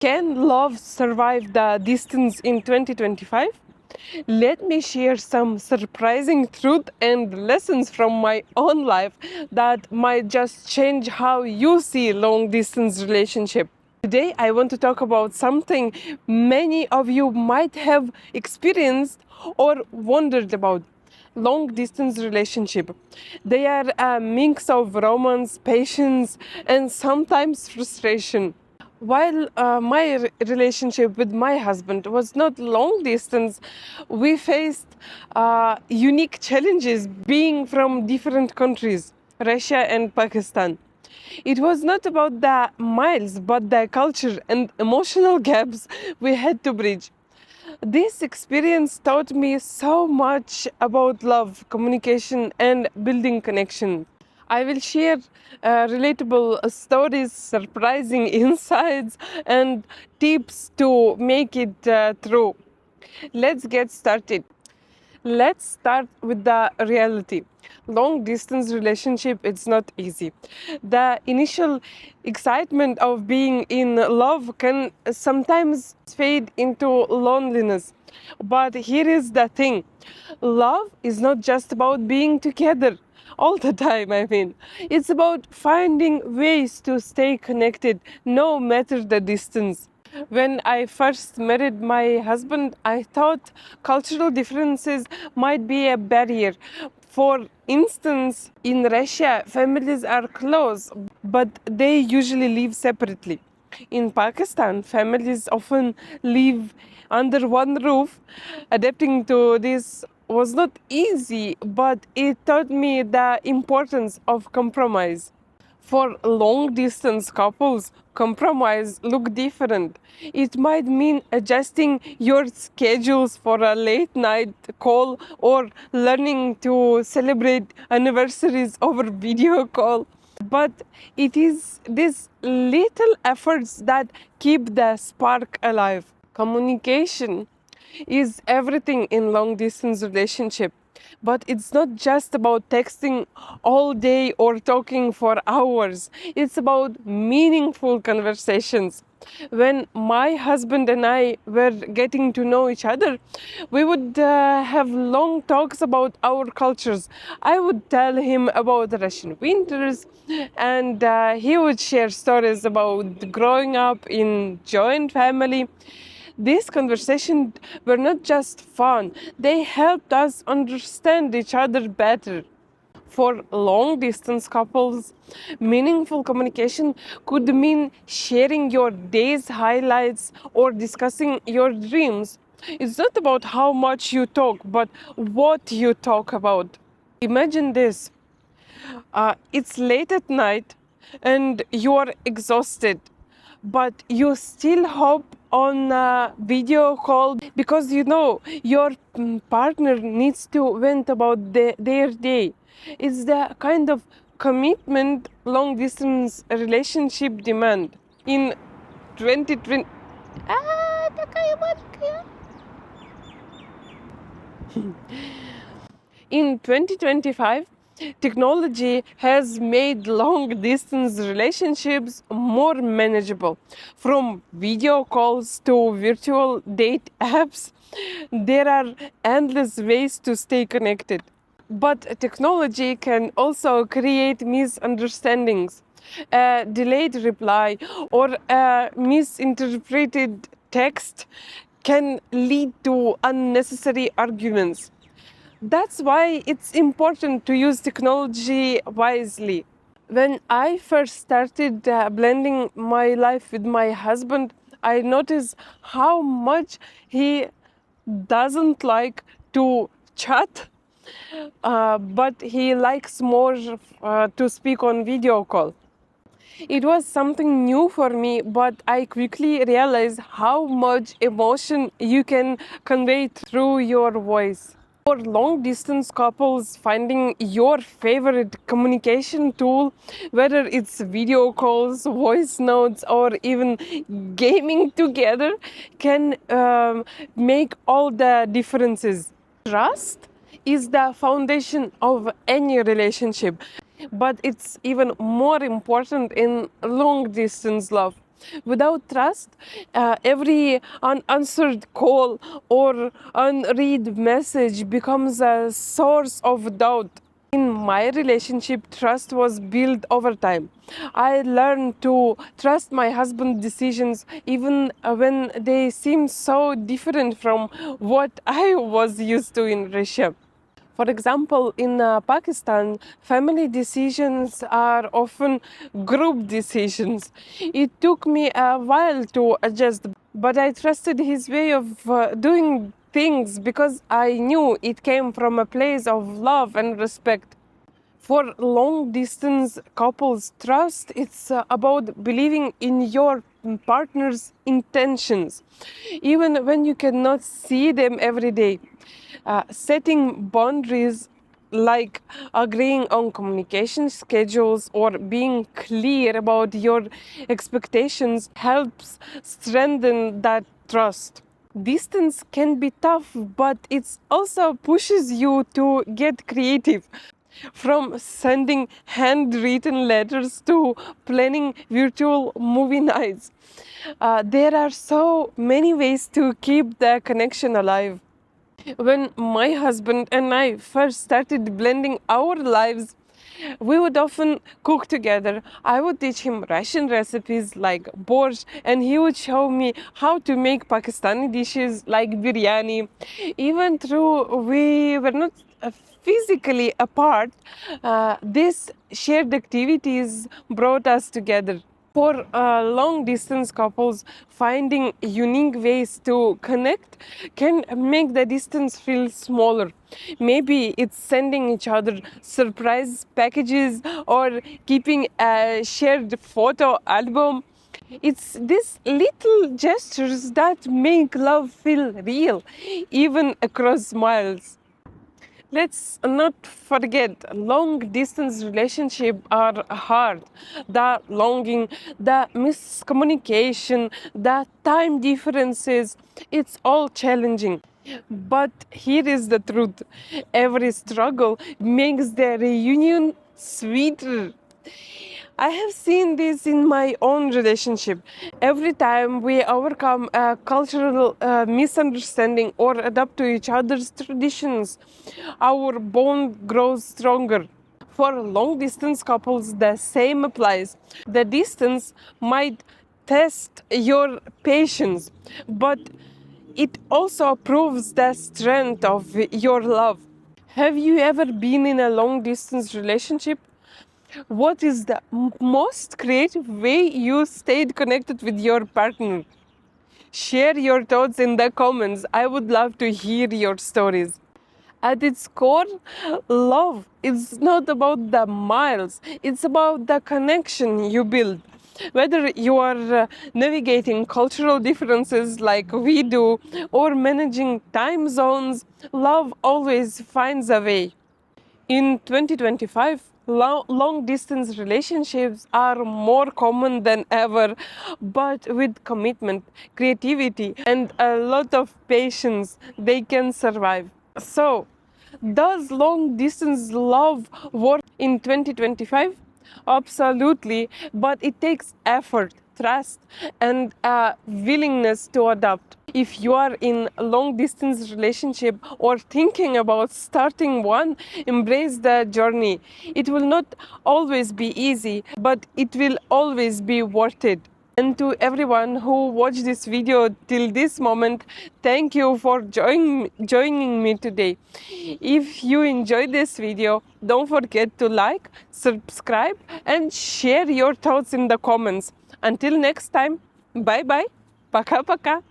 Can love survive the distance in 2025? Let me share some surprising truth and lessons from my own life that might just change how you see long distance relationship. Today I want to talk about something many of you might have experienced or wondered about. Long distance relationship. They are a mix of romance, patience, and sometimes frustration. While my relationship with my husband was not long distance, we faced unique challenges being from different countries, Russia and Pakistan. It was not about the miles, but the culture and emotional gaps we had to bridge. This experience taught me so much about love, communication, and building connection. I will share relatable stories, surprising insights, and tips to make it through. Let's get started. Let's start with the reality. Long distance relationship, it's not easy. The initial excitement of being in love can sometimes fade into loneliness. But here is the thing. Love is not just about being together all the time, It's about finding ways to stay connected no matter the distance. When I first married my husband, I thought cultural differences might be a barrier. For instance, in Russia, families are close, but they usually live separately. In Pakistan, families often live under one roof. Adapting to this was not easy, but it taught me the importance of compromise. For long distance couples, compromise look different. It might mean adjusting your schedules for a late night call or learning to celebrate anniversaries over video call. But it is these little efforts that keep the spark alive. Communication is everything in long distance relationship. But it's not just about texting all day or talking for hours. It's about meaningful conversations. When my husband and I were getting to know each other, we would have long talks about our cultures. I would tell him about the Russian winters, and he would share stories about growing up in joint family. These conversations were not just fun, they helped us understand each other better. For long distance couples, meaningful communication could mean sharing your day's highlights or discussing your dreams. It's not about how much you talk, but what you talk about. Imagine this, it's late at night and you're exhausted, but you still hope on a video call because you know your partner needs to vent about their day. It's the kind of commitment long distance relationship demand. In 2020, in 2025, technology has made long distance relationships more manageable. From video calls to virtual date apps, there are endless ways to stay connected. But technology can also create misunderstandings. A delayed reply or a misinterpreted text can lead to unnecessary arguments. That's why it's important to use technology wisely. When I first started blending my life with my husband, I noticed how much he doesn't like to chat, but he likes more to speak on video call. It was something new for me, but I quickly realized how much emotion you can convey through your voice. For long distance couples, finding your favorite communication tool, whether it's video calls, voice notes, or even gaming together, can make all the differences. Trust is the foundation of any relationship, but it's even more important in long distance love. Without trust, every unanswered call or unread message becomes a source of doubt. In my relationship, trust was built over time. I learned to trust my husband's decisions even when they seem so different from what I was used to in Russia. For example, in Pakistan, family decisions are often group decisions. It took me a while to adjust, but I trusted his way of doing things because I knew it came from a place of love and respect. For long distance couples, trust it's about believing in your partner's intentions, even when you cannot see them every day. Setting boundaries like agreeing on communication schedules or being clear about your expectations helps strengthen that trust. Distance can be tough, but it also pushes you to get creative. From sending handwritten letters to planning virtual movie nights, there are so many ways to keep the connection alive. When my husband and I first started blending our lives, we would often cook together. I would teach him Russian recipes like borscht, and he would show me how to make Pakistani dishes like biryani. Even though we were not physically apart, these shared activities brought us together. For long distance couples, finding unique ways to connect can make the distance feel smaller. Maybe it's sending each other surprise packages or keeping a shared photo album. It's these little gestures that make love feel real, even across miles. Let's not forget, long distance relationships are hard. The longing, the miscommunication, the time differences, it's all challenging. But here is the truth, every struggle makes the reunion sweeter. I have seen this in my own relationship. Every time we overcome a cultural misunderstanding or adapt to each other's traditions, our bond grows stronger. For long distance couples, the same applies. The distance might test your patience, but it also proves the strength of your love. Have you ever been in a long distance relationship? What is the most creative way you stayed connected with your partner? Share your thoughts in the comments. I would love to hear your stories. At its core, love is not about the miles, it's about the connection you build. Whether you are navigating cultural differences like we do or managing time zones, love always finds a way. In 2025, long distance relationships are more common than ever, but with commitment, creativity, and a lot of patience, they can survive. So, does long distance love work in 2025? Absolutely, but it takes effort, trust, and a willingness to adapt. If you are in a long distance relationship or thinking about starting one, embrace the journey. It will not always be easy, but it will always be worth it. And to everyone who watched this video till this moment, thank you for joining me today. If you enjoyed this video, don't forget to like, subscribe, and share your thoughts in the comments. Until next time, bye bye, пока-пока.